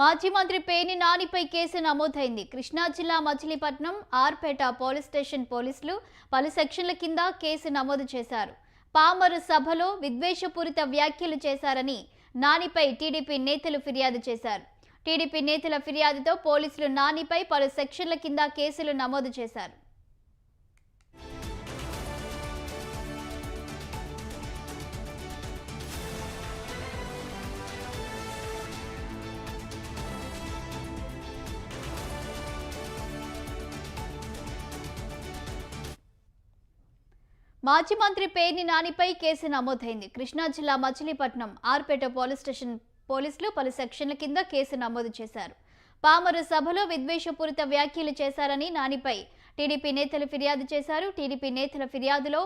మాజీ మంత్రి పేర్ని నానిపై కేసు నమోదైంది. కృష్ణా జిల్లా మచిలీపట్నం ఆర్పేట పోలీస్ స్టేషన్ పోలీసులు పలు సెక్షన్ల కింద కేసు నమోదు చేశారు. పామరు సభలో విద్వేషపూరిత వ్యాఖ్యలు చేశారని నానిపై టీడీపీ నేతలు ఫిర్యాదు చేశారు. టీడీపీ నేతల ఫిర్యాదుతో పోలీసులు నానిపై పలు సెక్షన్ల కింద కేసులు నమోదు చేశారు. మాజీ మంత్రి పేర్ని నానిపై కేసు నమోదైంది. కృష్ణా జిల్లా మచిలీపట్నం ఆర్పేట పోలీస్ స్టేషన్ పోలీసులు పలు సెక్షన్ల కింద కేసు నమోదు చేశారు. పామరు సభలో విద్వేషపూరిత వ్యాఖ్యలు చేశారని నానిపై టీడీపీ నేతలు ఫిర్యాదు చేశారు. టీడీపీ నేతల ఫిర్యాదులో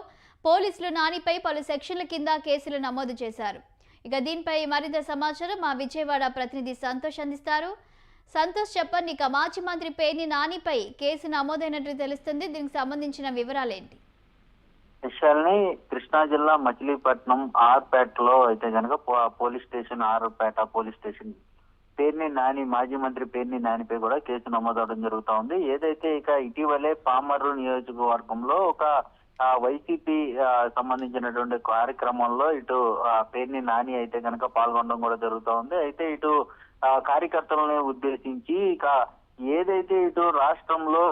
పోలీసులు నానిపై పలు సెక్షన్ల కింద కేసులు నమోదు చేశారు. ఇక దీనిపై మరింత సమాచారం మా విజయవాడ ప్రతినిధి సంతోష్ అందిస్తారు. సంతోష్, చెప్పండి, ఇక మాజీ మంత్రి పేర్ని నానిపై కేసు నమోదైనట్లు తెలుస్తుంది. దీనికి సంబంధించిన వివరాలేంటి? విషయాల్ని కృష్ణా జిల్లా మచిలీపట్నం ఆర్పేటలో అయితే కనుక police station Arpeta police station Perni Nani మాజీ మంత్రి పేర్ని నానిపై కూడా కేసు నమోదవడం జరుగుతా ఉంది. ఏదైతే ఇక ఇటీవలే పామర్రు నియోజకవర్గంలో ఒక వైసీపీ సంబంధించినటువంటి కార్యక్రమంలో ఇటు పేర్ని నాని అయితే కనుక పాల్గొనడం కూడా జరుగుతూ ఉంది. అయితే ఇటు కార్యకర్తలను ఉద్దేశించి ఇక ఏదైతే ఇటు రాష్ట్రంలో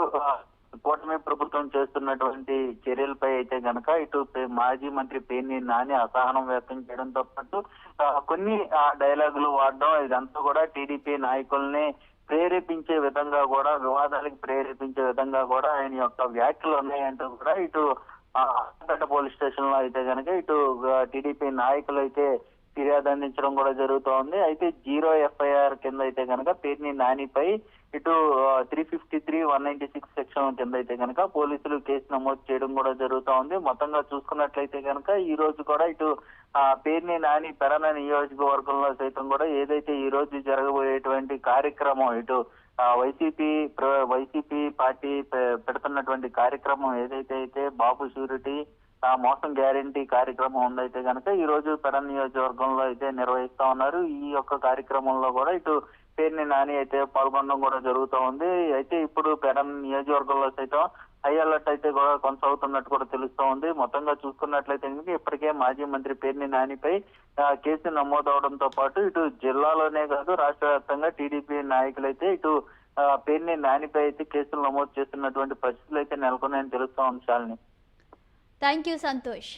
కూటమి ప్రభుత్వం చేస్తున్నటువంటి చర్యలపై అయితే గనక ఇటు మాజీ మంత్రి పేర్ని నాని అసహనం వ్యక్తం చేయడంతో పాటు కొన్ని డైలాగులు వాడడం, ఇదంతా కూడా టీడీపీ నాయకుల్ని ప్రేరేపించే విధంగా కూడా, వివాదాలకు ప్రేరేపించే విధంగా కూడా ఆయన యొక్క వ్యాఖ్యలు ఉన్నాయంటూ కూడా ఇటు ఆర్పేట పోలీస్ స్టేషన్ లో అయితే గనక ఇటు టీడీపీ నాయకులు అయితే ఫిర్యాదు అందించడం కూడా జరుగుతూ ఉంది. అయితే 0 ఎఫ్ఐఆర్ కింద అయితే కనుక పేర్ని నానిపై ఇటు 353, 196 సెక్షన్ కింద అయితే కనుక పోలీసులు కేసు నమోదు చేయడం కూడా జరుగుతూ ఉంది. మొత్తంగా చూసుకున్నట్లయితే కనుక ఈ రోజు కూడా ఇటు పేర్ని నాని పెరన నియోజకవర్గంలో సైతం కూడా ఏదైతే ఈ రోజు జరగబోయేటువంటి కార్యక్రమం ఇటు వైసీపీ పార్టీ పెడుతున్నటువంటి కార్యక్రమం ఏదైతే అయితే బాబు షూరిటీ మోసం గ్యారంటీ కార్యక్రమం ఉందైతే కనుక ఈ రోజు పెడన్ నియోజకవర్గంలో అయితే నిర్వహిస్తా ఉన్నారు. ఈ యొక్క కార్యక్రమంలో కూడా ఇటు పేర్ని నాని అయితే పాల్గొనడం కూడా జరుగుతూ ఉంది. అయితే ఇప్పుడు పెడన్ నియోజకవర్గంలో సైతం హై అలర్ట్ అయితే కూడా కొనసాగుతున్నట్టు కూడా తెలుస్తూ ఉంది. మొత్తంగా చూసుకున్నట్లయితే ఇప్పటికే మాజీ మంత్రి పేర్ని నానిపై కేసు నమోదవడంతో పాటు ఇటు జిల్లాలోనే కాదు రాష్ట్ర వ్యాప్తంగా టీడీపీ నాయకులు అయితే ఇటు పేర్ని నానిపై అయితే కేసులు నమోదు చేస్తున్నటువంటి పరిస్థితులు అయితే నెలకొన్నాయని తెలుస్తా ఉంది. Shalini, thank you Santosh.